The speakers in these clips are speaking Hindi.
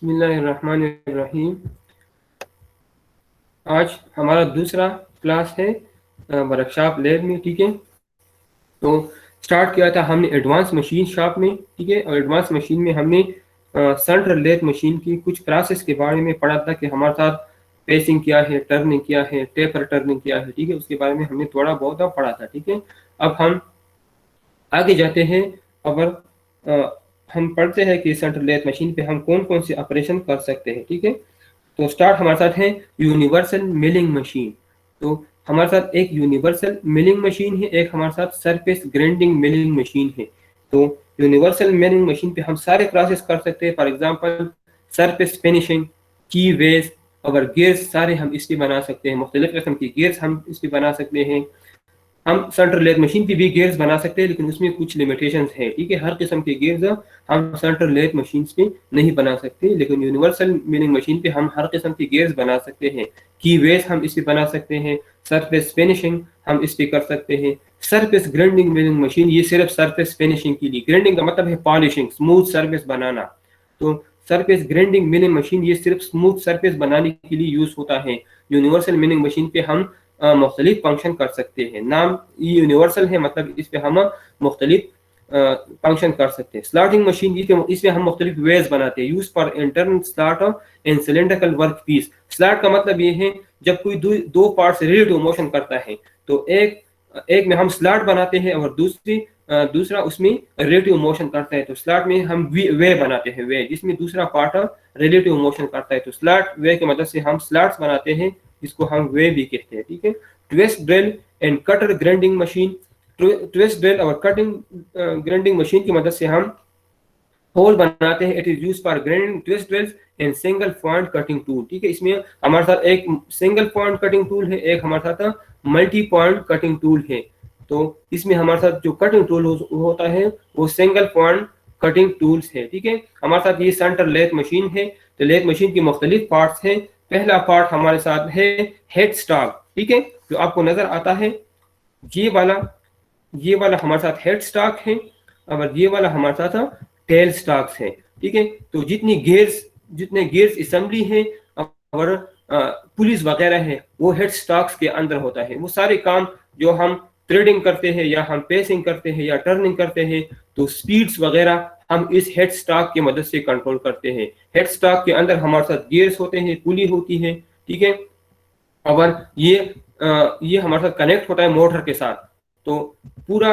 बिस्मिल्लाहिर्रहमानिर्रहीम। आज हमारा दूसरा क्लास है वर्कशॉप लैब में। ठीक है, तो स्टार्ट किया था हमने एडवांस मशीन शॉप में। ठीक है, और एडवांस मशीन में हमने सेंट्रल लेथ मशीन की कुछ प्रोसेस के बारे में पढ़ा था कि हमारे साथ पेसिंग क्या है, टर्निंग क्या है, टेपर टर्निंग क्या है। ठीक है, उसके बारे में हमने थोड़ा बहुत पढ़ा था। ठीक है, अब हम आगे जाते हैं। अगर हम पढ़ते हैं कि सेंट्रल लेथ मशीन पे हम कौन कौन से ऑपरेशन कर सकते हैं। ठीक है, तो स्टार्ट हमारे साथ है यूनिवर्सल मिलिंग मशीन। तो हमारे साथ एक यूनिवर्सल मिलिंग मशीन है, एक हमारे साथ सरफेस ग्राइंडिंग मिलिंग मशीन है। तो यूनिवर्सल मिलिंग मशीन पे हम सारे प्रोसेस कर सकते हैं। फॉर एग्जांपल सरफेस फिनिशिंग, की वेज और गियर्स सारे हम इसकी बना सकते हैं। मुख्तलिफ किस्म की गियर्स हम इसकी बना सकते हैं। हम सेंट्रल लेथ मशीन पे भी गियर्स बना सकते हैं, लेकिन उसमें कुछ लिमिटेशंस है। ठीक है, हर किस्म के गियर्स हम सेंट्रल लेथ मशीन पे नहीं बना सकते, लेकिन यूनिवर्सल मिलिंग मशीन पे हम हर किस्म के गियर्स बना सकते हैं। की वेस हम इस पे बना सकते हैं। सरफेस फिनिशिंग हम इस पे कर सकते हैं। सरफेस ग्राइंडिंग मिलिंग मशीन ये सिर्फ सरफेस फिनिशिंग के लिए, ग्राइंडिंग का मतलब है पॉलिशिंग, स्मूथ सरफेस बनाना। तो सरफेस ग्राइंडिंग मिलिंग मशीन ये सिर्फ स्मूथ सरफेस बनाने के लिए यूज होता है। यूनिवर्सल मिलिंग मशीन पे हम मुख्तलिफ फंक्शन कर सकते हैं। नाम ये यूनिवर्सल है, मतलब इस पे हम मुख्तलिफ फंक्शन कर सकते हैं। स्लॉटिंग मशीन इसमें हम मुख्तलिफ वेज बनाते हैं। Use for internal slot and cylindrical work piece. Slot का मतलब ये है जब कोई दो पार्ट्स रिलेटिव मोशन करता है, तो एक एक में हम स्लॉट बनाते हैं और दूसरा उसमें रिलेटिव मोशन करता है। तो स्लॉट में हम वे बनाते हैं, वे जिसमें दूसरा पार्ट रिलेटिव मोशन करता है। तो स्लॉट वे की मदद से हम स्लॉट्स बनाते हैं, जिसको हम वे भी कहते हैं। ठीक है, twist drill end cutter grinding machine. Twist drill और कटिंग ग्राइंडिंग मशीन की मदद से हम होल बनाते हैं। It is use for grinding twist drills and single point cutting tool. ठीक है, इसमें हमारे साथ एक सिंगल पॉइंट कटिंग टूल है, एक हमारे साथ मल्टी पॉइंट कटिंग टूल है। तो इसमें हमारे साथ जो कटिंग टूल होता है वो सिंगल पॉइंट कटिंग टूल्स है। ठीक है, हमारे साथ ये सेंट्रल लेथ मशीन है। तो लेथ मशीन की मुख्तलिफ पार्ट्स हैं। पहला पार्ट हमारे साथ है हेड स्टॉक। ठीक है, जो आपको नजर आता है ये वाला, ये वाला हमारे साथ हेड स्टॉक है और ये वाला हमारे साथ टेल स्टॉक्स है। ठीक है, तो जितने गियर्स असेंबली है और पुलिस वगैरह है वो हेड स्टॉक्स के अंदर होता है। वो सारे काम जो हम थ्रेडिंग करते हैं या हम पेसिंग करते हैं या टर्निंग करते हैं, तो स्पीड्स वगैरह हम इस हेड स्टॉक की मदद से कंट्रोल करते हैं। हेड स्टॉक के अंदर हमारे साथ गियर्स होते हैं, पुली होती है। ठीक है, और ये हमारे साथ कनेक्ट होता है मोटर के साथ। तो पूरा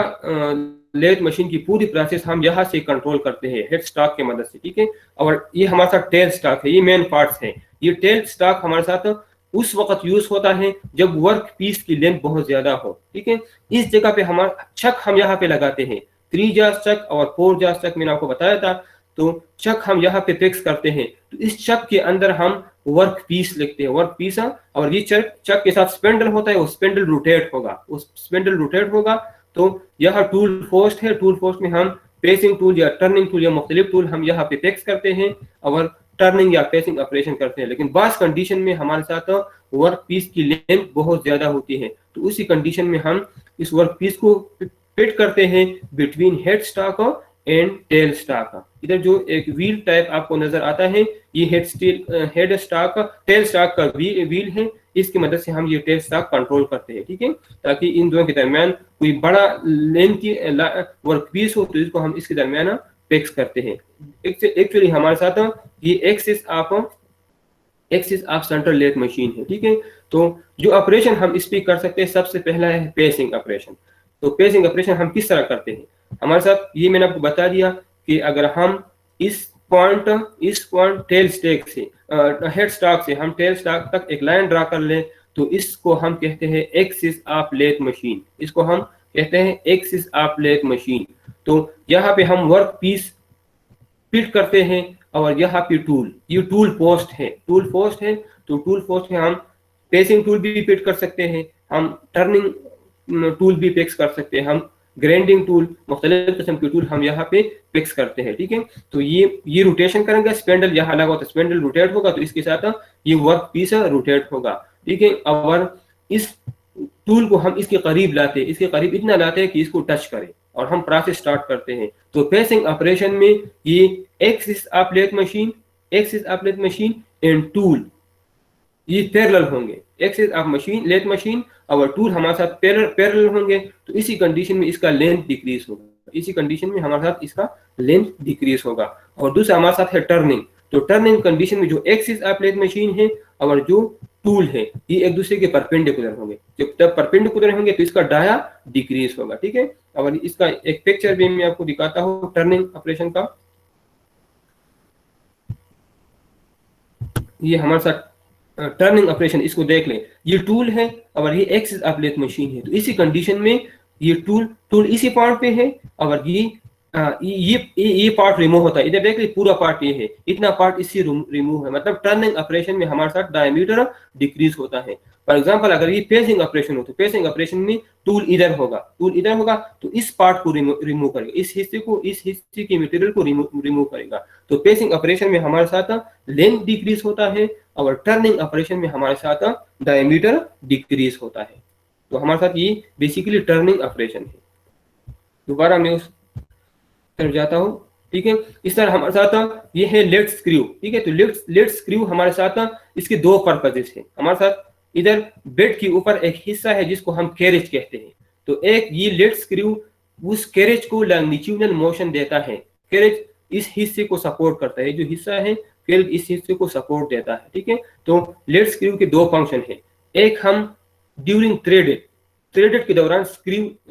लेथ मशीन की पूरी प्रोसेस हम यहाँ से कंट्रोल करते हैं हेड स्टॉक की मदद से। ठीक है, और ये हमारे साथ टेल स्टॉक है, ये मेन पार्ट्स है। ये टेल स्टॉक हमारे साथ उस वक्त यूज होता है जब वर्क पीस की लेंथ बहुत ज्यादा हो। ठीक है, इस जगह पे हमारा चक हम यहाँ पे लगाते हैं, 3 जास चक और 4 जास चक मैंने आपको बताया था। तो चक हम यहाँ पे फिक्स करते हैं। तो इस चक के अंदर हम वर्क पीस लिखते हैं, वर्क पीस। और ये चक के साथ स्पेंडल होता है, वो स्पेंडल रोटेट होगा, उस स्पेंडल रोटेट होगा। तो यह टूल पोस्ट है। टूल पोस्ट में हम पेसिंग टूल या टर्निंग टूल या मुख्तलिफ टूल हम यहाँ पे फिक्स करते हैं और टर्निंग या पेसिंग ऑपरेशन करते हैं। लेकिन बास कंडीशन में हमारे साथ वर्क पीस की लेंथ बहुत ज्यादा होती है, तो उसी कंडीशन में हम इस वर्क पीस को फिट करते हैं between head stock and tell stock. इधर जो एक व्हील टाइप आपको नजर आता है, ये हेड स्टॉक टेल स्टॉक का व्हील है। इसकी मदद से हम ये टेल स्टॉक कंट्रोल करते हैं। ठीक है, ताकि इन दोनों के दरमियान कोई बड़ा लेंथ की वर्क पीस हो तो इसको हम इसके दरमियान फिक्स करते हैं। एक्चुअली हमारे साथ ये axis of central lathe machine है। ठीक है, तो जो ऑपरेशन हम इस पे कर सकते हैं, सबसे पहला है पेसिंग ऑपरेशन। तो पेसिंग ऑपरेशन हम किस तरह करते हैं, हमारे साथ ये मैंने आपको बता दिया कि अगर हम इस पॉइंट टेल स्टेक से हेड स्टॉक से हम टेल स्टॉक तक एक लाइन ड्रा कर लें, तो इसको हम कहते हैं एक्सिस ऑफ लेथ मशीन। इसको हम कहते हैं एक्सिस ऑफ लेथ मशीन। तो यहाँ पे हम वर्क पीस फिट करते हैं और यहाँ पे ये टूल पोस्ट है। तो टूल पोस्ट में हम पेसिंग टूल भी फिट कर सकते हैं, हम टर्निंग टूल भी फिक्स कर सकते हैं, हम ग्राइंडिंग टूल, मुख्तलिफ किस्म के टूल हम यहाँ पे फिक्स करते हैं। ठीक है, तो ये रोटेशन करेंगे, स्पेंडल यहाँ लगा तो स्पेंडल रोटेट होगा, तो इसके साथ ये वर्क पीस रोटेट होगा। ठीक है, और इस टूल को हम इसके करीब लाते हैं, इसके करीब इतना लाते हैं कि इसको टच करें और हम प्रोसेस स्टार्ट करते हैं। तो पेसिंग ऑपरेशन में ये axis of lathe machine axis of lathe machine and tool ये पैरेलल होंगे। Axis of machine lathe machine और टूल हमारे साथ पैरेलल होंगे, तो इसी कंडीशन में इसका लेंथ डिक्रीज होगा, इसी कंडीशन में हमारे साथ इसका लेंथ डिक्रीज होगा। और दूसरा हमारे साथ है टर्निंग, तो टर्निंग कंडीशन में जो एक्सिस ऑफ लेथ मशीन है और जो टूल है ये एक दूसरे के परपेंडिकुलर होंगे, जब परपेंडिकुलर होंगे तो इसका डाया डिक्रीज होगा, ठीक है। और इसका एक पिक्चर भी मैं आपको दिखाता हूँ टर्निंग ऑपरेशन का। ये हमारे साथ टर्निंग ऑपरेशन, इसको देख लें, ये टूल है और ये एक्सिस ऑफ लेथ मशीन है, तो इसी कंडीशन में ये टूल इसी पार्ट पे है और ये पार्ट रिमूव होता है। इधर देख लीजिए पूरा पार्ट ये है, इतना पार्ट इससे रिमूव है, मतलब टर्निंग ऑपरेशन में हमारे साथ डायमीटर डिक्रीज होता है। फॉर एग्जांपल अगर ये पेसिंग ऑपरेशन हो तो पेसिंग ऑपरेशन में टूल इधर होगा तो इस पार्ट को रिमूव करेगा, इस हिस्से के मटेरियल को रिमूव करेगा। तो पेसिंग ऑपरेशन में हमारे साथ लेंथ डिक्रीज होता है और टर्निंग ऑपरेशन में हमारे साथ डायमीटर डिक्रीज होता है। तो हमारे साथ ये बेसिकली टर्निंग ऑपरेशन है। दोबारा मैं उस तरफ जाता हूँ, ठीक है। इस तरह हमारे साथ ये है लेट स्क्रू, ठीक है। तो लेट स्क्रू हमारे साथ इसके दो पर्पजेस हैं। हमारे साथ इधर बेड के ऊपर एक हिस्सा है जिसको हम कैरेज कहते हैं, तो एक ये लेट स्क्रू उस कैरेज को लॉन्गिट्यूडनल मोशन देता है, कैरेज इस हिस्से को सपोर्ट करता है, जो हिस्सा है कैरेज इस हिस्से को सपोर्ट देता है, ठीक है। तो लेट स्क्रू के दो फंक्शन है, एक हम ड्यूरिंग थ्रेडेड के दौरान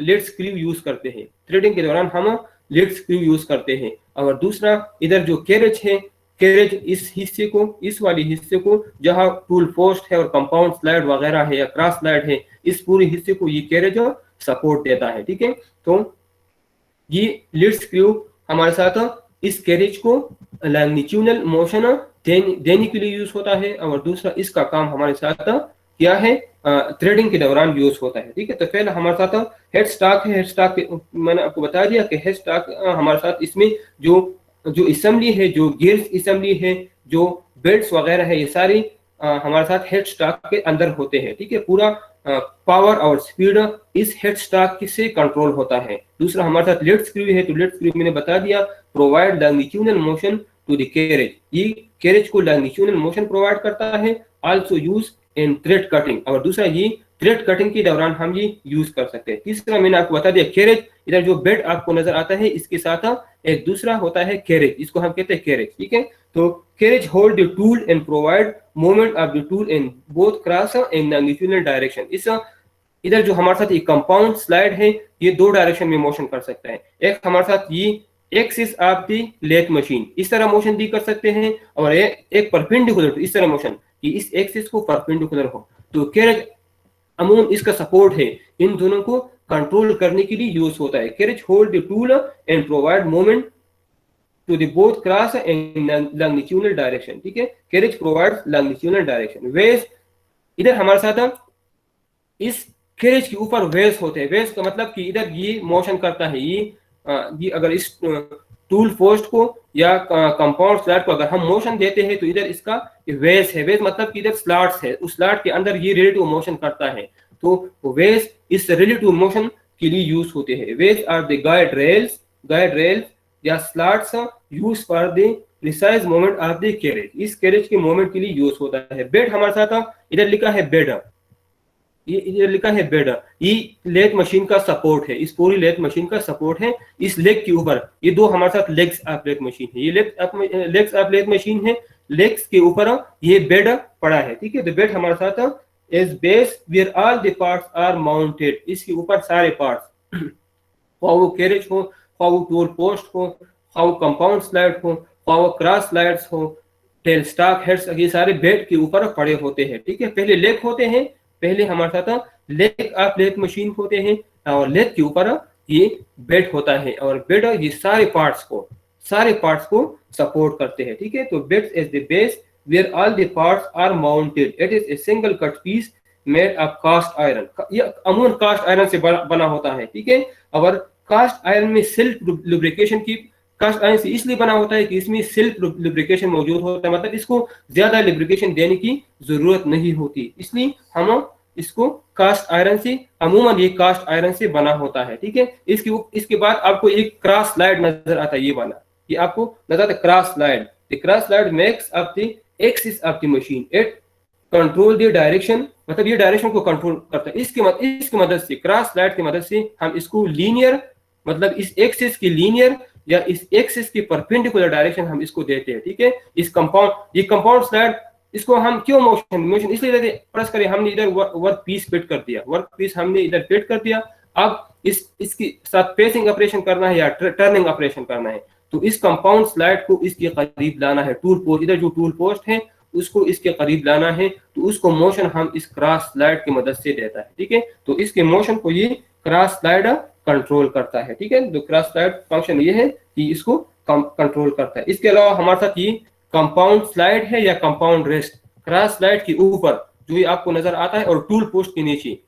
लेट स्क्रू यूज करते हैं, थ्रेडिंग के दौरान हम लेट स्क्रू यूज करते हैं, और दूसरा इधर जो कैरेज है, कैरेज इस हिस्से को, इस वाले हिस्से को जहां टूल पोस्ट है और कंपाउंड स्लाइड वगैरह है या क्रॉस स्लाइड है, इस पूरे हिस्से को ये कैरेज सपोर्ट देता है, ठीक है। तो ये लेट स्क्रू हमारे साथ इस कैरेज को लॉन्गिट्यूडनल मोशन देने के लिए यूज होता है, और दूसरा इसका काम हमारे साथ क्या है, थ्रेडिंग के दौरान यूज होता है, ठीक है। तो पहले हमारे साथ हेड स्टॉक है, हेड स्टॉक मैंने आपको बता दिया कि हेड स्टॉक हमारे साथ इसमें जो असेंबली है, जो गियर्स असेंबली है, जो बेल्ट्स वगैरह है, ये सारी हमारे साथ हेड स्टॉक के अंदर होते हैं, ठीक है। पूरा पावर और स्पीड इस हेड स्टॉक से कंट्रोल होता है। दूसरा हमारे साथ लेट स्क्रू है, तो लेट स्क्रू मैंने बता दिया provide longitudinal motion to the carriage, ये कैरेज को लॉन्गिट्यूडनल मोशन प्रोवाइड करता है, also use in thread cutting, और दूसरा ये थ्रेड कटिंग के दौरान हम ये यूज कर सकते हैं। तीसरा मैंने आपको बता दिया कैरेज, इधर जो बेड आपको नजर आता है इसके साथ एक दूसरा होता है कैरेज, इसको हम कहते हैं कैरेज, ठीक है। तो carriage hold the tool and provide movement of the tool in both cross and longitudinal direction. इस इधर जो हमारे साथ ये कंपाउंड स्लाइड है, ये दो डायरेक्शन में मोशन कर सकता है। एक हमारे साथ ये axis of the lathe machine इस तरह मोशन दी कर सकते हैं, और एक परपेंडिकुलर इस तरह मोशन कि इस एक्सिस को परपेंडिकुलर हो। तो कैरेज अमूमन इसका सपोर्ट है, इन दोनों को कंट्रोल करने के लिए यूज होता है। Carriage hold the tool and provide movement to the both cross and longitudinal direction, ठीक है। Carriage provides longitudinal direction. वेज इधर हमारे साथ इस कैरेज के ऊपर वेज होते हैं, वेज का मतलब कि इधर ये मोशन करता है, ये अगर इस टूल पोस्ट को या कंपाउंड स्लैट को अगर हम मोशन देते हैं तो इधर इसका वेज है, वेज मतलब कि इधर स्लॉट्स है, उस स्लॉट के अंदर ये रिलेटिव मोशन करता है, तो वेज इस रिलेटिव मोशन के लिए यूज होते हैं। Ways are the guide rails या slots use for the precise movement of the carriage, इस कैरेज के मूवमेंट के लिए यूज होता है। बेड हमारे साथ इधर लिखा है बेड, ये इधर लिखा है बेड, ये लेथ मशीन का सपोर्ट है, इस पूरी लेथ मशीन का सपोर्ट है इस लेग के ऊपर। ये दो हमारे साथ लेग्स ऑफ लेथ मशीन है, ये लेग्स ऑफ लेथ मशीन है, लेग्स के ऊपर ये बेड पड़ा है, ठीक है। तो बेड हमारे साथ is base where all the parts are mounted, इसके ऊपर सारे पार्ट्स, वो कैरेज हो, वो टूल पोस्ट हो, वो कंपाउंड स्लाइड हो, वो क्रॉस स्लाइड्स हो, टेल स्टॉक हेड्स, ये सारे बेड के ऊपर पड़े होते हैं, ठीक है। पहले लेग होते हैं, पहले हमारे साथ लेग ऑफ लेथ मशीन होते हैं, और लेग के ऊपर ये बेड होता है, और बेड ये सारे पार्ट्स को सपोर्ट करते हैं, ठीक है। तो bed is the base where all the parts are mounted, it is a single cut piece made of cast iron, ये अमूमन कास्ट आयरन से बना होता है, ठीक है। और कास्ट आयरन में सेल्फ लुब्रिकेशन की, कास्ट आयरन से इसलिए बना होता है कि इसमें सेल्फ लुब्रिकेशन मौजूद होता है, मतलब इसको ज्यादा लुब्रिकेशन देने की जरूरत नहीं होती, इसलिए हम इसको कास्ट आयरन से, अमूमन ये कास्ट आयरन से बना होता है, ठीक है। इसके बाद आपको एक क्रॉस स्लाइड नजर आता है, ये वाला, ये आपको नजर आता है cross slide, the cross slide makes up the axis of the machine, it control the direction, मतलब ये डायरेक्शन को कंट्रोल करता है। इसकी मदद से, क्रॉस स्लाइड की मदद से हम इसको लीनियर, मतलब इस एक्सिस की लीनियर या इस एक्सिस की परपेंडिकुलर डायरेक्शन हम इसको देते हैं, ठीक है। इस कंपाउंड, ये कंपाउंड स्लाइड, इसको हम क्यों मोशन इसलिए देते हैं, प्रेस करें, हमने इधर वर्क पीस फिट कर दिया, वर्क पीस हमने इधर फिट कर दिया। अब इसकी साथ पेसिंग ऑपरेशन करना है या टर्निंग ऑपरेशन करना है, तो इस कंपाउंड स्लाइड को इसके करीब लाना है, टूल पोस्ट, इधर जो टूल पोस्ट है उसको इसके करीब लाना है, तो उसको मोशन हम इस क्रॉस स्लाइड की मदद से देता है, ठीक है। तो इसके मोशन को ये क्रॉस स्लाइड कंट्रोल करता है, ठीक है। तो क्रॉस स्लाइड फंक्शन ये है कि इसको कंट्रोल करता है। इसके अलावा हमारे साथ ये कंपाउंड स्लाइड है या कंपाउंड रेस्ट, क्रॉस स्लाइड के ऊपर जो ये आपको नजर आता है और टूल पोस्ट के नीचे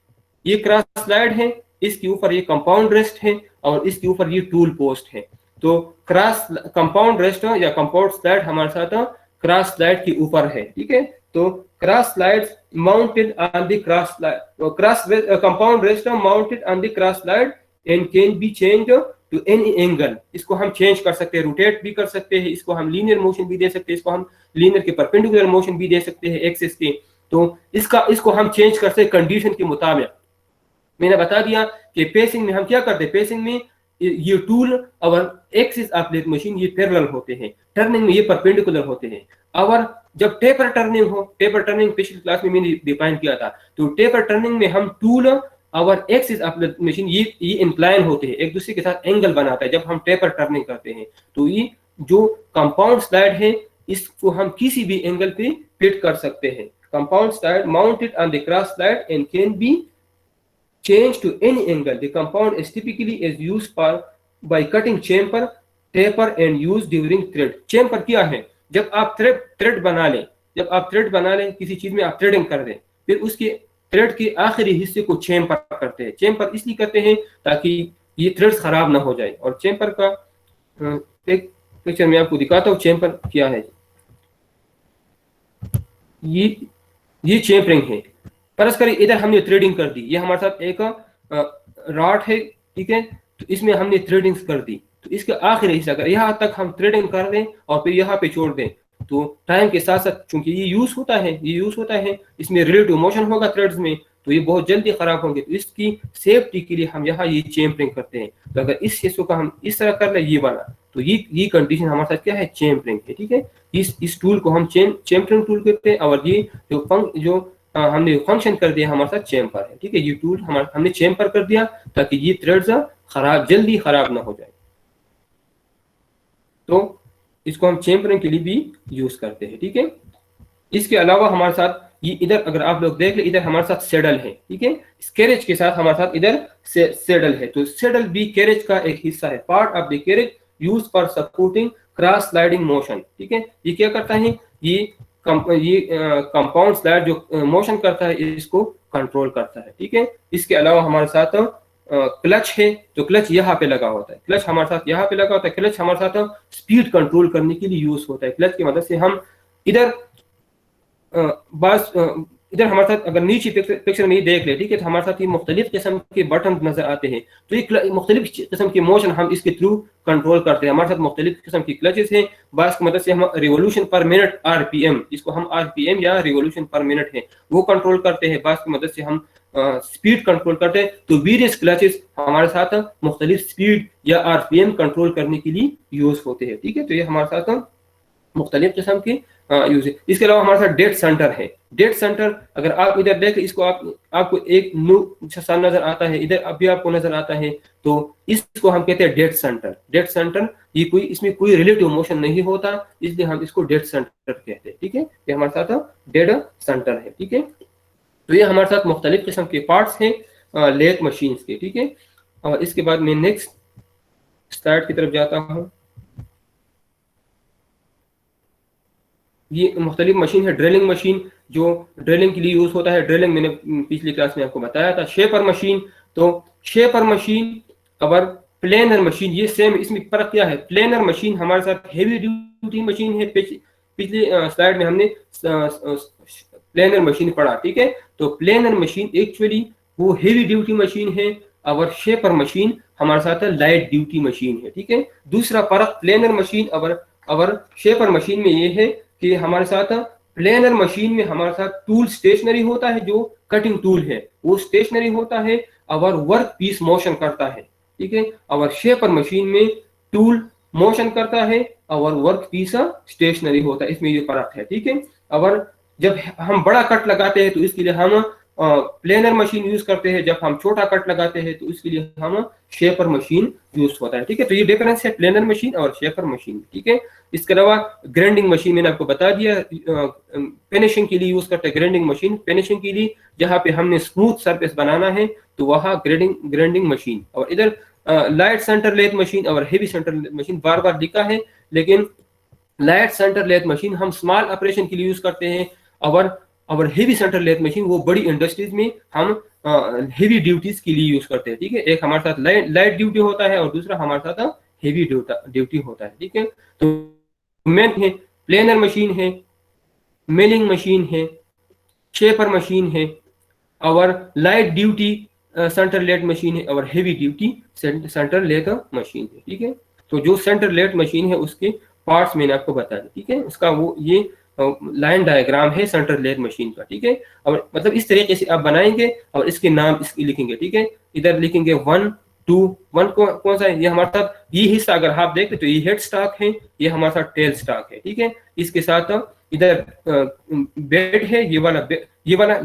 ये क्रॉस स्लाइड है, इसके ऊपर ये कंपाउंड रेस्ट है और इसके ऊपर ये टूल पोस्ट है। तो क्रॉस कंपाउंड रेस्ट या कंपाउंड स्लाइड हमारे साथ क्रॉस स्लाइड के ऊपर है, ठीक है। तो cross slide mounted on the cross slide, compound rest mounted on the cross slide and can be changed to any angle, इसको हम चेंज कर सकते हैं, रोटेट भी कर सकते हैं, इसको हम लीनियर मोशन भी दे सकते हैं, इसको हम लीनियर के परपेंडिकुलर मोशन भी दे सकते हैं एक्सिस के। तो इसको हम चेंज कर सकते हैं कंडीशन के मुताबिक। मैंने बता दिया कि पेसिंग में हम क्या करते हैं, पेसिंग में ये टूल और एक्सिस ऑफ द मशीन ये पैरेलल होते हैं, टर्निंग में ये परपेंडिकुलर होते हैं। और जब टेपर टर्निंग हो, टेपर टर्निंग पिछली क्लास में मैंने डिफाइन किया था, तो टेपर टर्निंग में हम टूल और एक्सिस ऑफ द मशीन ये इंक्लाइन होते हैं, एक दूसरे के साथ एंगल बनाता है जब हम टेपर टर्निंग करते हैं। तो ये जो कंपाउंड स्लाइड है इसको हम किसी भी एंगल पे फिट कर सकते हैं। Compound slide mounted on the cross slide and can B changed to any angle. The compound is typically is used by cutting chamfer, taper and used during thread. Chamfer क्या है, जब आप थ्रेड बना लें, जब आप थ्रेड बना लें किसी चीज में आप थ्रेडिंग कर दें, फिर उसके थ्रेड के आखिरी हिस्से को चेम्पर करते हैं। चेम्पर इसलिए करते हैं ताकि ये थ्रेड्स खराब ना हो जाए। और चेम्पर का एक पिक्चर में आपको दिखाता हूँ चेम्पर क्या है। ये चेम्परिंग है। फर्ज करें इधर हमने थ्रेडिंग कर दी, ये हमारे साथ एक रॉड है, ठीक है। तो इसमें हमने थ्रेडिंग कर दी, तो इसके आखिरी हिस्सा अगर यहाँ तक हम थ्रेडिंग कर दें और फिर यहाँ पे छोड़ दें, तो टाइम के साथ साथ चूंकि ये यूज होता है, इसमें रिलेटिव मोशन होगा थ्रेड्स में, तो ये बहुत जल्दी खराब होंगे। तो इसकी सेफ्टी के लिए हम यहाँ ये चेम्परिंग करते हैं। तो अगर इस हिस्सों का हम इस तरह कर ले, ये बना, तो ये कंडीशन हमारे साथ क्या है, चेम्परिंग है, ठीक है। इस टूल को हम चेम्परिंग टूल कहते हैं। और ये जो हमने फंक्शन कर दिया हमारे साथ चेम्पर है, ठीक है। ये टूल हमने चेम्पर कर दिया ताकि ये थ्रेड्स जल्दी खराब ना हो जाए। तो इसको हम चेम्परिंग के लिए भी यूज करते हैं, ठीक है। इसके अलावा हमारे साथ ये इधर अगर आप लोग देख ले, इधर हमारे साथ सेडल है, ठीक है। इस कैरेज के साथ हमारे साथ इधर सेडल है। तो सेडल भी कैरेज का एक हिस्सा है, part of the carriage use for supporting cross sliding motion, ठीक है। ये क्या करता है, ये कंपाउंड स्लाइड जो मोशन करता है इसको कंट्रोल करता है, ठीक है। इसके अलावा हमारे साथ क्लच है, तो क्लच यहाँ पे लगा होता है, क्लच हमारे साथ यहाँ पे लगा होता है। क्लच हमारे साथ स्पीड कंट्रोल करने के लिए यूज होता है। क्लच की मदद से हम इधर इधर हमारे साथ अगर नीचे पिक्चर में ये देख ले, ठीक है, तो हमारे साथ ये मुख्तलिफ किस्म के बटन नजर आते हैं। तो ये मुख्तलिफ किस्म के मोशन हम इसके थ्रू कंट्रोल करते हैं। हमारे साथ मुख्तलिफ किस्म की क्लचेस हैं, बास की मदद से हम रिवोल्यूशन पर मिनट RPM, जिसको हम RPM या रिवोल्यूशन पर मिनट है वो कंट्रोल करते हैं। बास की मदद से हम स्पीड कंट्रोल करते हैं। तो वेरियस क्लचेस हमारे साथ मुख्तलिफ स्पीड या RPM कंट्रोल करने के लिए यूज होते हैं, ठीक है। तो ये हमारे साथ मुख्तलिफ किस्म के यूज है। इसके अलावा हमारे साथ डेड सेंटर है। डेड सेंटर अगर आप इधर देखें, इसको आपको एक सा नजर आता है, इधर अभी आपको नजर आता है, तो इसको हम कहते हैं डेड सेंटर। डेड सेंटर ये इसमें कोई रिलेटिव मोशन नहीं होता, इसलिए हम इसको डेड सेंटर कहते हैं, ठीक है। ये हमारे साथ डेड सेंटर है, ठीक है। तो ये हमारे साथ मुख्तलिफ किस्म के पार्ट्स हैं लेथ मशीन्स के, ठीक है। और इसके बाद मैं नेक्स्ट स्लाइड की तरफ जाता हूँ। ये मुख्तलिफ मशीन है। ड्रिलिंग मशीन जो ड्रिलिंग के लिए यूज होता है, ड्रिलिंग मैंने पिछली क्लास में आपको बताया था। शेपर मशीन, तो शेपर मशीन और प्लेनर मशीन ये सेम, इसमें फर्क क्या है, प्लेनर मशीन हमारे साथ हेवी ड्यूटी मशीन है। पिछली स्लाइड में हमने प्लेनर मशीन पढ़ा, ठीक है। तो प्लेनर मशीन एक्चुअली वो हेवी ड्यूटी मशीन है और शेपर मशीन हमारे साथ लाइट ड्यूटी मशीन है, ठीक है। दूसरा फर्क प्लेनर मशीन और और शेपर मशीन में ये है कि हमारे साथ प्लेनर मशीन में हमारे साथ टूल स्टेशनरी होता है, जो कटिंग टूल है वो स्टेशनरी होता है और वर्क पीस मोशन करता है, ठीक है। और शेपर मशीन में टूल मोशन करता है और वर्क पीस स्टेशनरी होता है, इसमें ये फर्क है, ठीक है। और जब हम बड़ा कट लगाते हैं तो इसके लिए हम प्लेनर मशीन यूज करते हैं, जब हम छोटा कट लगाते हैं तो इसके लिए हम शेपर मशीन यूज होता है, ठीक है। तो ये डिफरेंस है प्लेनर मशीन और शेपर मशीन, ठीक है। इसके अलावा ग्राइंडिंग मशीन मैंने आपको बता दिया, फिनिशिंग के लिए यूज करते हैं ग्राइंडिंग मशीन, फिनिशिंग के लिए जहाँ पे हमने स्मूथ सरफेस बनाना है तो वहाँ ग्राइंडिंग मशीन। और इधर लाइट सेंटर लेथ मशीन और हेवी सेंटर लेथ मशीन बार बार लिखा है, लेकिन लाइट सेंटर लेथ मशीन हम स्मॉल ऑपरेशन के लिए यूज करते हैं और हेवी सेंटर लेथ मशीन वो बड़ी इंडस्ट्रीज में हम हेवी ड्यूटीज के लिए यूज करते हैं, ठीक है। एक हमारे साथ लाइट ड्यूटी होता है और दूसरा हमारे साथ हेवी ड्यूटी होता है, ठीक है। तो मेन है प्लेनर मशीन है, मिलिंग मशीन है, शेपर मशीन है और light duty centre lathe machine है और heavy duty centre lathe machine है, ठीक है। तो जो सेंटर लेथ मशीन है उसके पार्ट्स मैंने आपको बता दिए, ठीक है। इसका वो ये लाइन डायग्राम है सेंटर लेथ मशीन का, ठीक है। और मतलब इस तरीके से आप बनाएंगे और इसके नाम इसके लिखेंगे, ठीक है। इधर लिखेंगे 1 2 1 कौन सा है, ये हमारे साथ ये हिस्सा अगर आप देखें तो ये हेड स्टॉक है, ये हमारे साथ टेल स्टॉक है, ठीक है। इसके साथ इधर बेड है, ये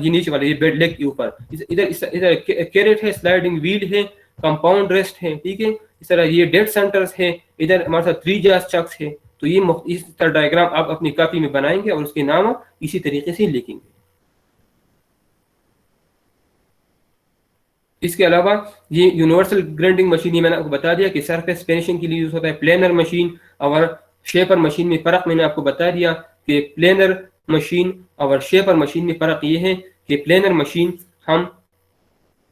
नीचे वाला ये बेड लेग के ऊपर, इधर कैरेट है, स्लाइडिंग व्हील है, कंपाउंड रेस्ट है, ठीक है। इस तरह ये डेड सेंटर्स है, इधर हमारे साथ 3 जास चक्स है। तो ये इस तरह डायग्राम आप अपनी कॉपी में बनाएंगे और उसके नाम इसी तरीके से लिखेंगे। इसके अलावा ये यूनिवर्सल ग्राइंडिंग मशीन, ये मैंने आपको बता दिया कि सरफेस फिनिशिंग के लिए यूज होता है। प्लेनर मशीन और शेपर मशीन में फर्क मैंने आपको बता दिया कि प्लेनर मशीन और शेपर मशीन में फर्क ये है कि प्लेनर मशीन हम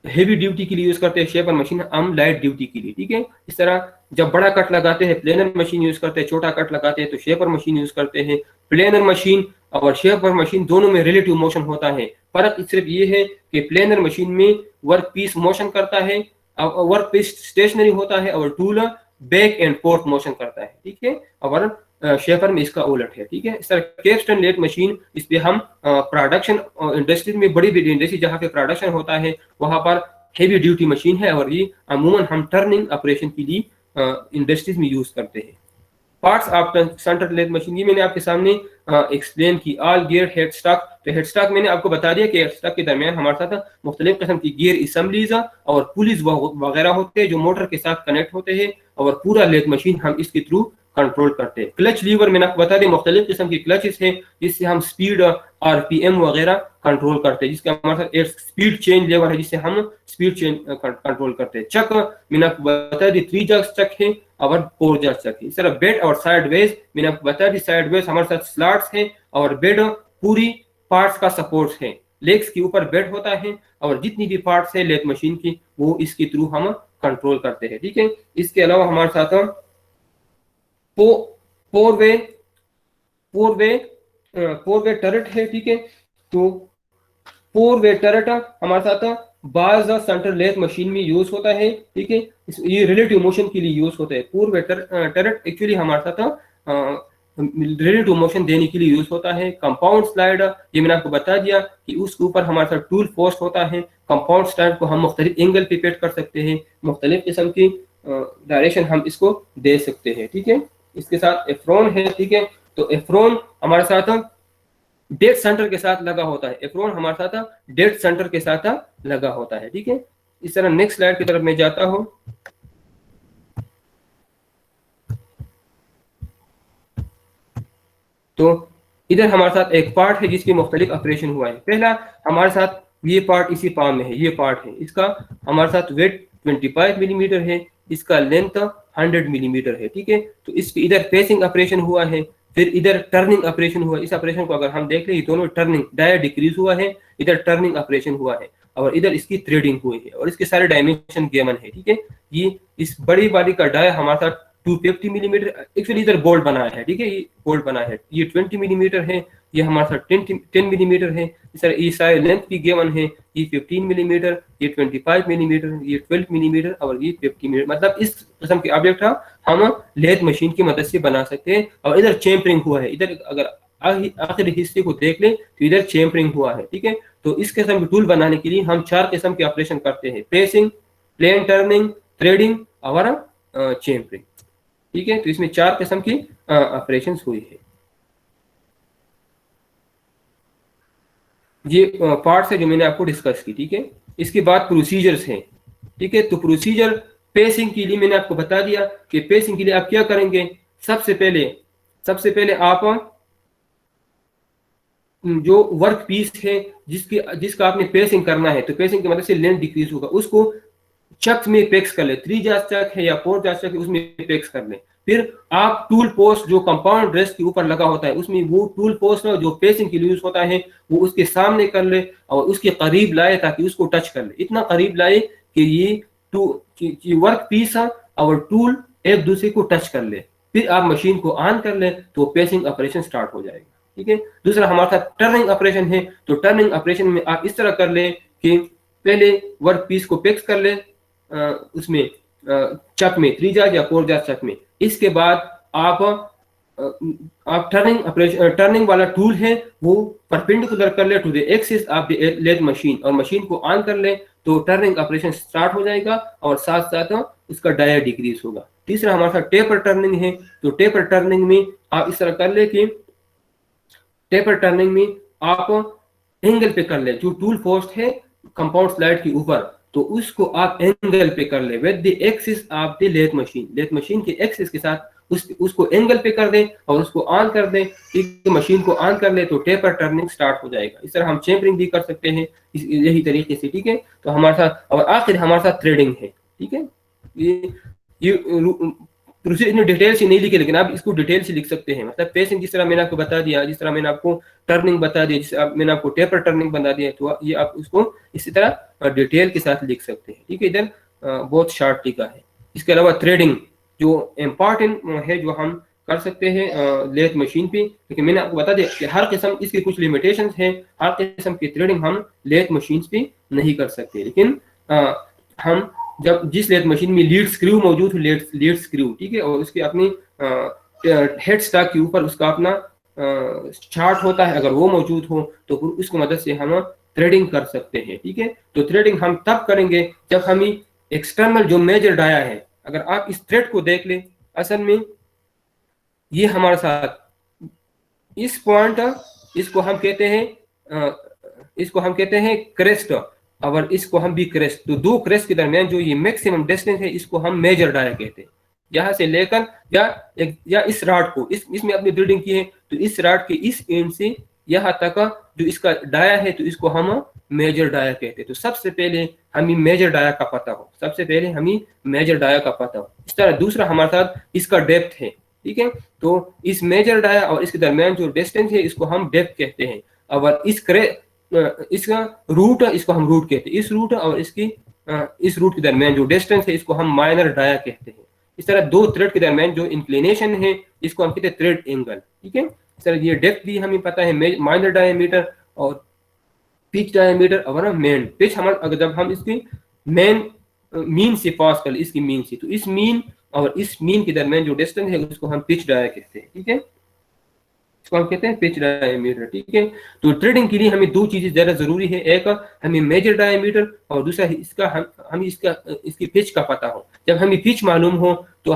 हेवी ड्यूटी के लिए यूज करते हैं, शेपर मशीन हम लाइट ड्यूटी के लिए, ठीक है। इस तरह जब बड़ा कट लगाते हैं प्लेनर मशीन यूज करते हैं, छोटा कट लगाते हैं तो शेपर मशीन यूज करते हैं। प्लेनर मशीन और शेपर मशीन दोनों में रिलेटिव मोशन होता है, फर्क सिर्फ ये है कि प्लेनर मशीन में वर्क पीस मोशन करता है, वर्क पीस स्टेशनरी होता है और tool back and fourth motion करता है, ठीक है। और शेपर में इसका उलट है, ठीक है। इस तरह कैपस्टन लेथ मशीन, इस पे हम प्रोडक्शन इंडस्ट्री में बड़ी बड़ी इंडस्ट्री जहाँ पे प्रोडक्शन होता है वहां पर हेवी ड्यूटी मशीन है और ये अमूमन हम टर्निंग ऑपरेशन के लिए इंडस्ट्रीज में यूज करते हैं। Parts of centre lathe machine, ये मैंने आपके सामने एक्सप्लेन की। ऑल गियर हेड स्टॉक, तो हेड स्टॉक मैंने आपको बता दिया कि हेड स्टॉक के दरमियान हमारे साथ मुख्तलिफ किस्म की गियर असम्बलीज और पुलिस वगैरह होते हैं जो मोटर के साथ कनेक्ट होते हैं और पूरा लेथ मशीन हम इसके थ्रू कंट्रोल करते हैं। क्लच लीवर मैंने आपको बता दिया, मुख्तलिफ किस्म की क्लचेस हैं जिससे हम स्पीड आरपीएम वगैरह कंट्रोल करते हैं, जिसका हमारे साथ एक स्पीड चेंज लेवर है जिससे हम स्पीड चेंज कंट्रोल करते हैं। चक मैंने आपको बता दी 3 जास चक है और 4 जास चक है। इस तरह बेड और साइड वेज मैंने आपको बता दी, साइड वेज हमारे साथ स्लॉट्स है और बेड पूरी पार्ट्स का सपोर्ट है, लेग्स के ऊपर बेड होता है और जितनी भी पार्ट्स है लेथ मशीन की वो इसके थ्रू हम कंट्रोल करते हैं, ठीक है। इसके अलावा हमारे साथ फोर वे टर्रेट है, ठीक है। तो 4 वे टर्रेट हमारे साथ बाज सेंटर लेथ मशीन में यूज होता है, ठीक है। ये रिलेटिव मोशन के लिए यूज होता है। 4 वे टर्रेट एक्चुअली हमारे साथ रिलेटिव मोशन देने के लिए यूज होता है। कंपाउंड स्लाइड, ये मैंने आपको बता दिया कि उसके ऊपर हमारे साथ टूल पोस्ट होता है। कंपाउंड स्लाइड को हम मुख्तलिफ एंगल पे फिट कर सकते हैं, मुख्तलिफ किस्म की डायरेक्शन हम इसको दे सकते हैं, ठीक है। इसके साथ एफ्रोन है, ठीक है। तो एफ्रोन हमारे साथ डेड सेंटर के साथ लगा होता है, एफ्रोन हमारे साथ डेड सेंटर के साथ लगा होता है, ठीक है। इस तरह नेक्स्ट स्लाइड की तरफ मैं जाता हूं। तो इधर हमारे साथ एक पार्ट है जिसकी मुख्तलिफ ऑपरेशन हुआ है। पहला हमारे साथ ये पार्ट इसी पाम में है, ये पार्ट है, इसका हमारे साथ वेट 25 मिलीमीटर है, इसका लेंथ 100 मिलीमीटर है, ठीक है। तो इस इधर फेसिंग ऑपरेशन हुआ है, फिर इधर टर्निंग ऑपरेशन हुआ। इस ऑपरेशन को अगर हम देख ले दोनों टर्निंग डाया डिक्रीज हुआ है, इधर टर्निंग ऑपरेशन हुआ है और इधर इसकी थ्रेडिंग हुई है और इसके सारे डायमेंशन गिवन है, ठीक है। ये इस बड़ी वाली का डाया हमारे साथ 250 मिलीमीटर, एक्चुअली इधर बोल्ट बनाया है, ठीक है, ये बोल्ट बना है, ये 20 मिलीमीटर है, ये हमारे साथ 10 मिलीमीटर है, इस तरह ये सारे लेंथ भी गिवन है, ये 15 मिलीमीटर, ये 25 मिलीमीटर, ये 12 मिलीमीटर और ये 50 मिलीमीटर। मतलब इस किस्म के ऑब्जेक्ट हम लेथ मशीन की मदद से बना सकते हैं। और इधर चेम्परिंग हुआ है, इधर अगर आखिरी हिस्से को देख लें तो इधर चेम्परिंग हुआ है, ठीक है। तो इस किस्म के टूल बनाने के लिए हम 4 किस्म के ऑपरेशन करते हैं: प्रेसिंग, प्लेन टर्निंग, थ्रेडिंग और चेम्परिंग, ठीक है। तो इसमें 4 किस्म की ऑपरेशन हुई है। ये पार्ट्स है जो मैंने आपको डिस्कस की, ठीक है। इसके बाद प्रोसीजर्स हैं, ठीक है। तो प्रोसीजर पेसिंग के लिए मैंने आपको बता दिया कि पेसिंग के लिए आप क्या करेंगे। सबसे पहले आप जो वर्क पीस है जिसका आपने पेसिंग करना है, तो पेसिंग की मदद से लेंथ डिक्रीज होगा, उसको चक में पेक्स कर ले, 3 जांच चक है या 4 जांच चक है उसमें पेक्स कर ले। फिर आप टूल पोस्ट जो कंपाउंड ड्रेस के ऊपर लगा होता है उसमें वो टूल पोस्ट जो पेसिंग के लिए यूज होता है वो उसके सामने कर ले और उसके करीब लाए ताकि उसको टच कर ले, इतना करीब लाए कि ये वर्क पीस और टूल एक दूसरे को टच कर ले। फिर आप मशीन को ऑन कर ले तो पेसिंग ऑपरेशन स्टार्ट हो जाएगा, ठीक है। दूसरा हमारे साथ टर्निंग ऑपरेशन है। तो टर्निंग ऑपरेशन में आप इस तरह कर ले कि पहले वर्क पीस को पेक्स कर ले उसमें चक में, 3 जांच या 4 जांच चक में। इसके बाद आप टर्निंग वाला टूल है वो परपेंडिकुलर कर ले to the axis of the lathe machine और मशीन को ऑन कर ले तो टर्निंग ऑपरेशन स्टार्ट हो जाएगा और साथ साथ उसका डाया डिक्रीज होगा। तीसरा हमारे साथ टेपर टर्निंग है। तो टेपर टर्निंग में आप इस तरह कर ले कि टेपर टर्निंग में आप एंगल पे कर ले, जो टूल पोस्ट है कंपाउंड स्लाइड के ऊपर तो उसको आप एंगल पे कर ले with the axis of the lathe machine के एक्सिस के साथ उसको एंगल पे कर दें और उसको ऑन कर दें, मशीन को ऑन कर ले तो टेपर टर्निंग स्टार्ट हो जाएगा। इस तरह हम चेम्परिंग भी कर सकते हैं यही तरीके से, ठीक है। तो हमारे साथ और आखिर हमारे साथ थ्रेडिंग है, ठीक है। ये प्रोसेस इतनी डिटेल से नहीं लिखे लेकिन आप इसको डिटेल से लिख सकते हैं। मतलब पेसिंग जिस तरह मैंने आपको बता दिया, जिस तरह मैंने आपको टर्निंग बता दिया, जिस मैंने आपको टेपर टर्निंग बता दिया, तो ये आप उसको इसी तरह डिटेल के साथ लिख सकते हैं, ठीक है। इधर बहुत शार्ट लिखा है। इसके अलावा थ्रेडिंग जो इम्पॉर्टेंट है जो हम कर सकते हैं लेथ मशीन पे, लेकिन मैंने आपको बता दिया कि हर किस्म इसकी कुछ लिमिटेशंस हैं, हर किस्म की थ्रेडिंग हम लेथ मशीन पे नहीं कर सकते। लेकिन हम जब जिस लेथ मशीन में लीड स्क्रू मौजूद है, लीड स्क्रू, ठीक है, और उसके अपनी हेड स्टॉक के ऊपर उसका अपना चार्ट होता है, अगर वो मौजूद हो तो उसकी मदद से हम थ्रेडिंग कर सकते हैं, ठीक है। तो थ्रेडिंग हम तब करेंगे जब हम एक्सटर्नल जो मेजर डाया है, अगर आप इस थ्रेड को देख ले, असल में ये हमारे साथ इस पॉइंट इसको हम कहते हैं क्रेस्ट और इसको हम भी क्रेस्ट। तो दो क्रेस्ट के दरमियान जो ये मैक्सिमम डिस्टेंस है इसको हम मेजर डाया कहते हैं। यहाँ से लेकर या इस राड को इसमें अपनी बिल्डिंग की है तो इस राड के इस एंड से यहाँ तक जो इसका डाया है तो इसको हम मेजर डाया कहते हैं। तो सबसे पहले हमें मेजर डाया का पता हो, इस तरह दूसरा हमारे साथ इसका डेप्थ है, ठीक है। तो इस मेजर डाया और इसके दरमियान जो डिस्टेंस है इसको हम डेप्थ कहते हैं। और इसका रूट इसको हम रूट कहते हैं। इस रूट और इस रूट के दरमियान जो डिस्टेंस है इसको हम माइनर डाया कहते हैं। इस तरह दो थ्रेड के दरमियान जो इंक्लिनेशन है इसको हम कहते हैं थ्रेड एंगल, ठीक है। इस तरह ये डेप्थ भी हमें पता है, माइनर डायमीटर और पिच डायमीटर और मेन पिच। अगर जब हम इसकी मीन से पास कर इसकी मीन से, तो इस मीन और इस मीन के दरमियान जो डिस्टेंस है उसको हम पिच डाया कहते हैं, ठीक है। इसको हम कहते हैं पिच डायमीटर, ठीक है। तो थ्रेडिंग के लिए हमें दो चीजें ज्यादा जरूरी है, एक हमें मेजर डायमीटर और दूसरा हमें इसकी पिच का पता हो। जब हमें पिच मालूम हो तो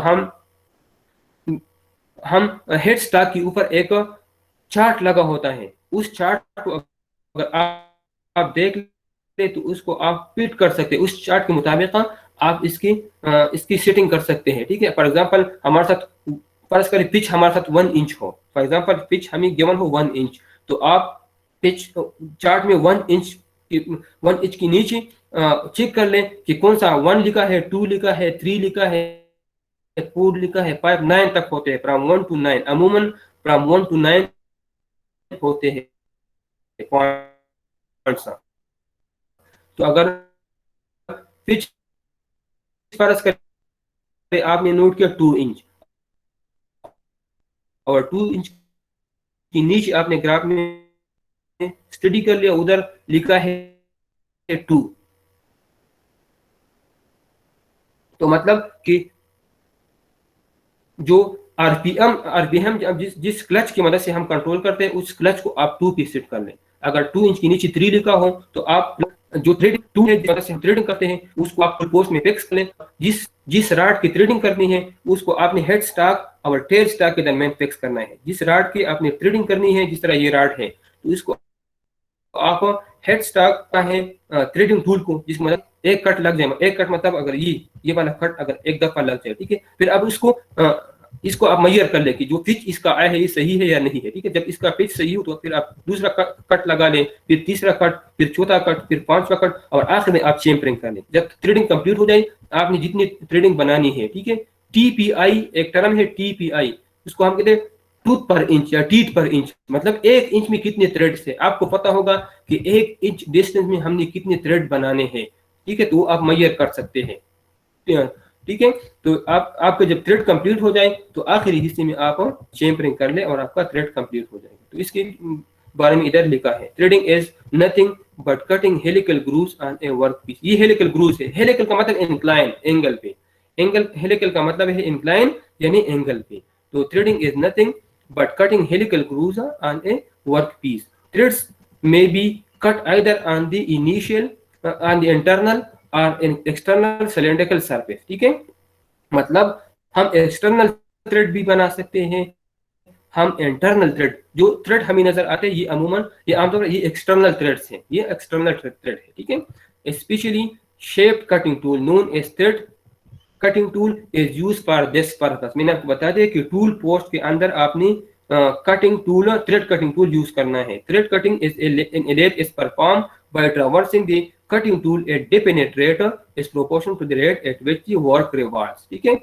हम हेड स्टॉक के ऊपर एक चार्ट लगा होता है, उस चार्ट को अगर आप देख ले तो उसको आप फिट कर सकते हैं, उस चार्ट के मुताबिक आप इसकी सेटिंग कर सकते हैं, ठीक है। फॉर एग्जांपल हमारे साथ फर्ज करें पिच हमारे साथ 1 इंच हो, फॉर एग्जांपल पिच हमें गिवन हो 1 इंच, तो आप पिच चार्ट में 1 इंच की नीचे चेक कर लें कि कौन सा 1 लिखा है, 2 लिखा है, 3 लिखा है, 4 लिखा है, 5 9 तक होते हैं, फ्रॉम 1 to 9 अमूमन फ्रॉम 1 to 9 होते हैं पॉइंट्स। तो अगर पिच फर्ज करें आपने नोट किया 2 इंच और 2 इंच के नीचे आपने ग्राफ में स्टडी कर लिया, उधर लिखा है 2। तो मतलब कि जो आरपीएम अब जिस क्लच की मदद से हम कंट्रोल करते हैं, उस क्लच को आप 2 पे सेट कर लें। अगर 2 इंच के नीचे 3 लिखा हो तो आप जो थ्रेडिंग टूल है जिस मदद से हम थ्रेडिंग करते हैं उसको आप पोस्ट में फिक्स कर लें। जिस जिस राड की थ्रेडिंग करनी है उसको आपने हेड स्टॉक और टेल स्टॉक के दरमियान फिक्स करना है। जिस राड की आपने थ्रेडिंग करनी है, जिस तरह ये राड है, तो इसको आप हेड स्टॉक का है थ्रेडिंग टूल को, जिसकी मदद एक कट लग जाए, एक कट मतलब अगर ये वाला कट अगर एक दफा लग जाए, ठीक है, फिर अब इसको आप मेजर कर ले कि जो पिच इसका आया है ये सही है या नहीं है, ठीक है। जब इसका पिच सही हो तो फिर आप दूसरा कट लगा लें, फिर तीसरा कट, फिर चौथा कट, फिर पांचवा कट, और आखिर में आप चेम्परिंग कर लें। जब थ्रेडिंग कंप्लीट हो जाए, आपने जितनी थ्रेडिंग बनानी है, ठीक है। टीपीआई एक टर्म है, टीपीआई, उसको हम कहते हैं टूथ पर इंच या टीथ पर इंच, मतलब 1 इंच में कितने थ्रेड्स है। आपको पता होगा कि 1 इंच डिस्टेंस में हमने कितने थ्रेड बनाने हैं, ठीक है, तो आप मेजर कर सकते हैं, ठीक है। तो आपका जब थ्रेड कंप्लीट हो जाए तो आखिरी हिस्से में आप चेम्परिंग कर ले और आपका थ्रेड कंप्लीट हो जाएगा। तो इसके बारे में इधर लिखा है, threading is nothing but cutting helical grooves on a work piece. ये हेलिकल ग्रूव्स है। हेलिकल का मतलब इंक्लाइन, एंगल पे। हेलिकल का मतलब है इंक्लाइन यानी एंगल पे। तो threading is nothing but cutting helical grooves on a workpiece. Threads may be cut either on the internal or an external cylindrical surface, ठीक है। मतलब हम एक्सटर्नल थ्रेड भी बना सकते हैं, हम इंटरनल थ्रेड, जो थ्रेड हमें नजर आते हैं ये आमतौर पर ये एक्सटर्नल थ्रेड्स हैं, ये एक्सटर्नल थ्रेड है, ठीक है। Specially shaped cutting tool known as thread cutting tool is use for this purpose. मैंने आपको बता दिया कि टूल पोस्ट के अंदर आपने cutting tool, thread cutting tool use करना है। Thread cutting is in lathe is perform by traversing the cutting tool at definite rate is proportional to the rate at which the work revolves, ठीक है।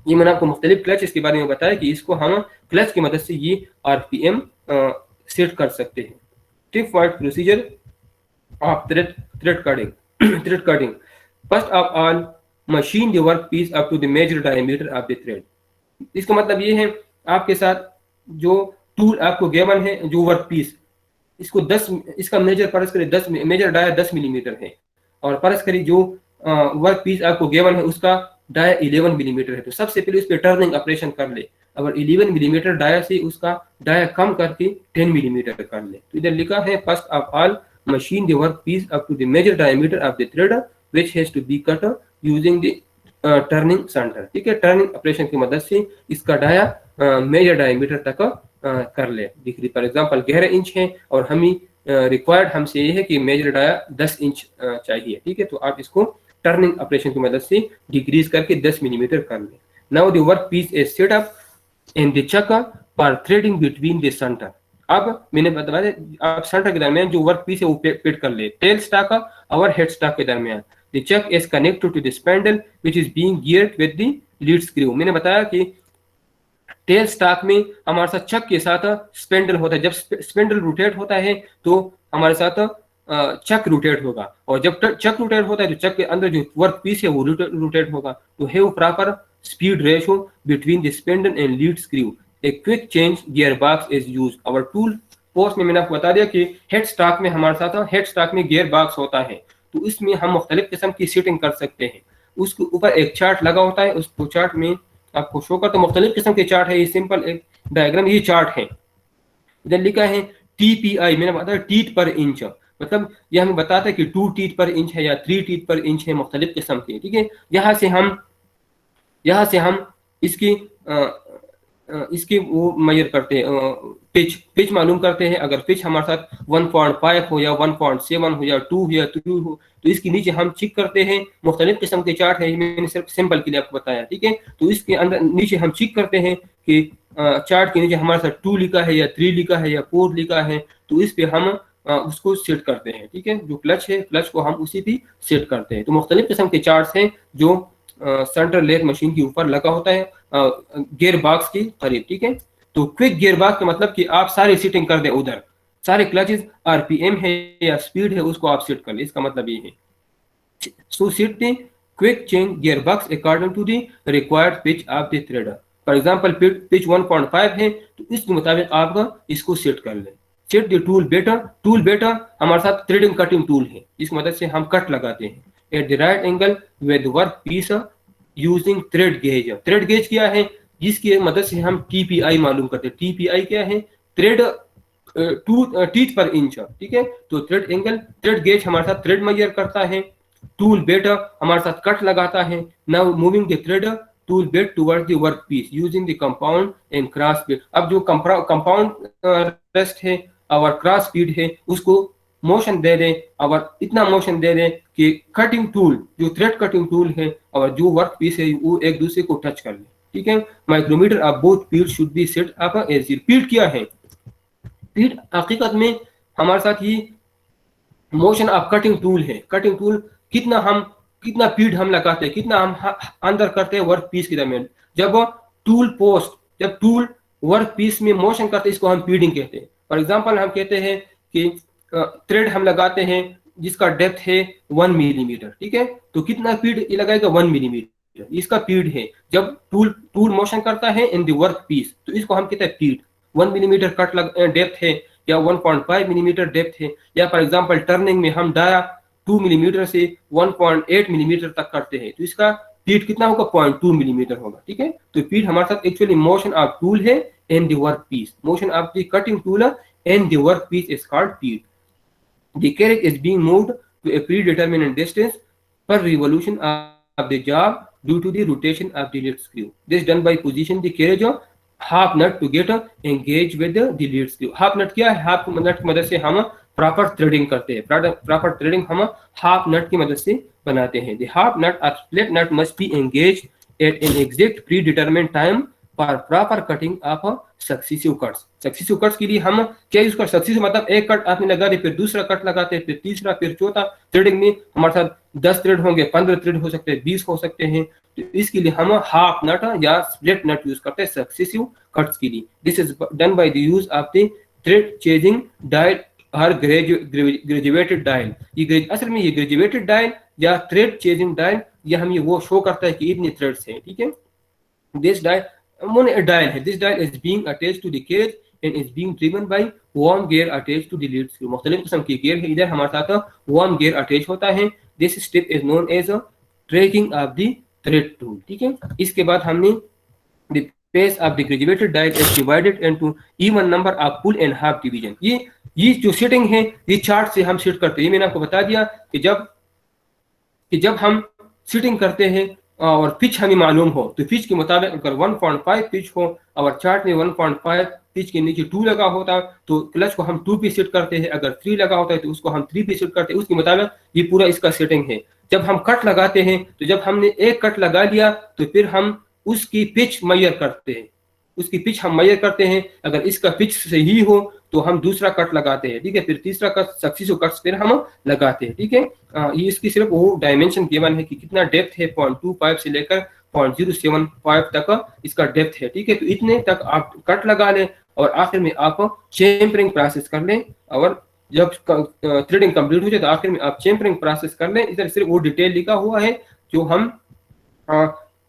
ये मैंने आपको मुख्तलिफ क्लच इसके बारे में बताया कि इसको हम क्लच की मदद से ये आरपीएम सेट कर सकते हैं। Tip wide procedure of thread cutting first of all machine the work piece up to the major diameter of the thread. इसका मतलब ये है, आपके साथ जो टूल आपको गिवन है, जो वर्क पीस, इसको 10, इसका मेजर फर्ज करें 10, मेजर डाया 10 मिलीमीटर है, और फर्ज करें जो वर्क पीस आपको गिवन है उसका डाया 11 मिलीमीटर है। तो सबसे पहले उस पर टर्निंग ऑपरेशन कर ले। अगर 11 मिलीमीटर डाया से उसका डाया कम करके 10 मिलीमीटर कर ले। तो इधर लिखा है first of all machine the work piece up to the major diameter of the thread which has to be cut using the turning centre, ठीक है। टर्निंग ऑपरेशन की मदद से इसका डाया मेजर डायमीटर तक कर ले। डिग्री फॉर एग्जांपल 11 इंच है और हमें रिक्वायर्ड हमसे ये है कि मेजर डाया 10 इंच चाहिए, ठीक है। तो आप इसको टर्निंग ऑपरेशन की मदद से डिक्रीज करके 10 मिलीमीटर कर ले। Now the work piece is set up in the chuck for threading between the centre. अब मैंने बताया आप सेंटर के दरमियान जो वर्क पीस है वो फिट कर ले, टेल स्टॉक और हेड स्टॉक के दरमियान। The chuck is connected to the spindle which is being geared with the lead screw। मैंने बताया कि टेल स्टॉक में हमारे साथ चक के साथ स्पिंडल होता है। जब स्पिंडल रोटेट होता है तो हमारे साथ चक रोटेट होगा, और जब चक रोटेट होता है तो चक के अंदर जो वर्क पीस है वो रोटेट होगा। तो है वो proper speed ratio between the spindle and lead screw. A quick change gear box is use. और टूल पोस्ट में मैंने आपको बता दिया कि हेड स्टॉक में हमारे साथ हेड स्टॉक में गियर बॉक्स होता है, तो इसमें हम मुख्तलिफ किस्म की सेटिंग कर सकते हैं। उसके ऊपर एक चार्ट लगा होता है, उसको चार्ट में आपको शो करता, मुख्तलिफ किस्म के चार्ट है। ये सिंपल एक डायग्राम, ये चार्ट है। इधर लिखा है टीपीआई, मैंने बताया टीथ पर इंच, मतलब ये हमें बताता है कि 2 टीथ पर इंच है या 3 टीथ पर इंच है, मुख्तलिफ किस्म के, ठीक है। यहाँ से हम इसकी वो मेजर करते हैं, पिच मालूम करते हैं। अगर पिच हमारे साथ 1.5 हो या 1.7 हो या 2 हो या 3 हो, तो इसके नीचे हम चेक करते हैं। मुख्तलिफ किस्म के चार्ट है, मैंने सिर्फ सिंपल के लिए आपको बताया, ठीक है। तो इसके अंदर नीचे हम चेक करते हैं कि चार्ट के नीचे हमारे साथ 2 लिखा है या 3 लिखा है या 4 लिखा है, तो इस पे हम उसको सेट करते हैं, ठीक है। जो क्लच है, क्लच को हम उसी पे सेट करते हैं। तो मुख्तलिफ किस्म के चार्ट्स हैं जो सेंट्रल लेथ मशीन के ऊपर लगा होता है गियर बॉक्स के करीब, ठीक है। तो क्विक गियर बॉक्स का मतलब कि आप सारी सेटिंग कर दें, उधर सारे क्लचेस आरपीएम है या स्पीड है उसको आप सेट कर ले, इसका मतलब ये है। So set the quick change gear box according to the required pitch of the thread. For example pitch 1.5 है, तो इसके मुताबिक आप इसको सेट कर लें। Set the tool better, tool better हमारे साथ थ्रेडिंग कटिंग टूल है, इसकी मदद से हम कट लगाते हैं at the right angle with work piece using thread gauge. Thread gauge क्या है, जिसकी मदद से हम टीपीआई मालूम करते हैं। टीपीआई क्या है, थ्रेड टीथ पर इंच, ठीक है। तो थ्रेड एंगल, थ्रेड गेज हमारे साथ थ्रेड मेजर करता है, टूल बेट हमारे साथ कट लगाता है। Now moving the thread tool bit toward the work piece using the compound and cross bed. अब जो कंपाउंड रेस्ट है और क्रॉस स्पीड है, उसको मोशन दे दें, और इतना मोशन दे दें कि कटिंग टूल, जो थ्रेड कटिंग टूल है और जो वर्क पीस है, वो एक दूसरे को टच कर ले, ठीक है। Micrometer of both feed should be set up as zero. Feed क्या है, पीट हकीकत में हमारे साथ ये मोशन ऑफ कटिंग टूल है। कटिंग टूल कितना पीड हम लगाते हैं, कितना हम अंदर करते हैं वर्क पीस के दरमियान। जब टूल पोस्ट, जब टूल वर्क पीस में मोशन करते हैं, इसको हम पीडिंग कहते हैं। फॉर एग्जांपल हम कहते हैं कि थ्रेड हम लगाते हैं जिसका डेप्थ है 1 मिलीमीटर, ठीक है। तो कितना पीड लगाएगा, 1 मिलीमीटर, इसका पीड है। जब टूल मोशन करता है इन द वर्क पीस, तो इसको हम कहते हैं पीड। 1 मिलीमीटर कट डेप्थ है, या 1.5 मिलीमीटर डेप्थ है, या फॉर एग्जांपल टर्निंग में हम डाया 2 मिलीमीटर से 1.8 मिलीमीटर तक करते हैं, तो इसका पीट कितना होगा, 0.2 मिलीमीटर होगा, ठीक है। तो पीट हमारे साथ एक्चुअली मोशन ऑफ टूल है and the work piece, motion of the cutting tool and the work piece is called feed. The carriage is being moved to a predetermined distance per revolution of the job due to the rotation of the lead screw. This is done by position the carriage half nut to get engaged with the lead screw. half nut क्या है, half nut की मदद से हम प्रॉपर थ्रेडिंग करते हैं। प्रॉपर थ्रेडिंग हम हाफ नट की मदद से बनाते हैं। The half nut or split nut must be engaged at an exact predetermined time for proper cutting of successive cuts. Successive cuts के लिए हम क्या यूज कर, सक्सेसिव मतलब एक कट आपने लगा दिया, फिर दूसरा कट लगाते हैं, फिर तीसरा, फिर चौथा। थ्रेडिंग में हमारे साथ 10 थ्रेड होंगे, 15 थ्रेड हो सकते हैं, 20 हो सकते हैं। तो इसके लिए हम हाफ नट या स्प्लिट नट यूज करते हैं सक्सेसिव कट्स के लिए। This is done by the use of the thread chasing dial और ग्रेजुएटेड डायल। ये असल में ये ग्रेजुएटेड डायल या थ्रेड चेजिंग डायल, ये हम ये वो शो करता है कि इतने थ्रेड्स हैं, ठीक है। दिस डायल है, this dial is being attached to the cage and is being driven by worm gear attached to the lead screw. मुख्तलिफ किस्म की गियर है, इधर हमारे साथ worm gear अटैच होता है। This step is known as tracking of the thread tool, ठीक है। इसके बाद हमने the pace of the graduated dial is divided into even number of full and half division. ये जो सेटिंग है, ये चार्ट से हम सेट करते हैं। ये मैंने आपको बता दिया कि जब हम सेटिंग करते हैं और पिच हमें मालूम हो, तो पिच के मुताबिक अगर 1.5 पिच हो और चार्ट में 1.5 पिच के नीचे 2 लगा होता, तो क्लच को हम 2 पे सेट करते हैं। अगर 3 लगा होता है तो उसको हम 3 पे सेट करते हैं। उसके मुताबिक ये पूरा इसका सेटिंग है। जब हम कट लगाते हैं, तो जब हमने एक कट लगा लिया, तो फिर हम उसकी पिच मेजर करते हैं, उसकी पिच हम मेजर करते हैं। अगर इसका पिच सही हो तो हम दूसरा कट लगाते हैं, ठीक है। फिर तीसरा कट, सक्सेसिव कट्स फिर हम लगाते हैं, ठीक है। ये इसकी सिर्फ वो डायमेंशन गिवन है कि कितना डेप्थ है, 0.25 से लेकर 0.075 तक इसका डेप्थ है, ठीक है। तो इतने तक आप कट लगा लें और आखिर में आप चेम्परिंग प्रोसेस कर लें। और जब थ्रेडिंग कंप्लीट हो जाए तो आखिर में आप चेम्परिंग प्रोसेस कर लें। इधर सिर्फ वो डिटेल लिखा हुआ है जो हम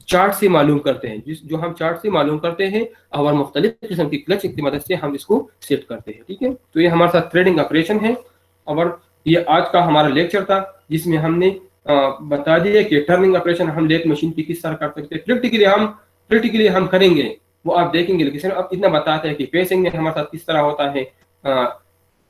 चार्ट से मालूम करते हैं, जो हम चार्ट से मालूम करते हैं और मुख्तलिफ किस्म की क्लच की मदद से हम इसको सेट करते हैं, ठीक है। तो ये हमारे साथ थ्रेडिंग ऑपरेशन है। और ये आज का हमारा लेक्चर था, जिसमें हमने बता दिया कि टर्निंग ऑपरेशन हम लेथ मशीन की किस तरह कर सकते हैं। प्रैक्टिकली हम करेंगे, वो आप देखेंगे। लेकिन सिर्फ अब इतना बताते हैं कि पेसिंग में हमारे साथ किस तरह होता है,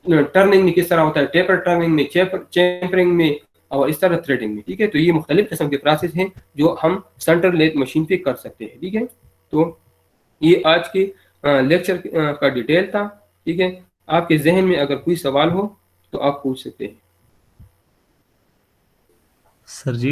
टर्निंग में किस तरह होता है, टेपर टर्निंग में, चेम्परिंग में और इस तरह थ्रेडिंग में, ठीक है। तो ये मुख्तलिफ किस्म के प्रोसेस हैं जो हम सेंट्रल लेथ मशीन पे कर सकते हैं, ठीक है। तो ये आज के लेक्चर का डिटेल था, ठीक है। आपके जहन में अगर कोई सवाल हो तो आप पूछ सकते हैं। सर जी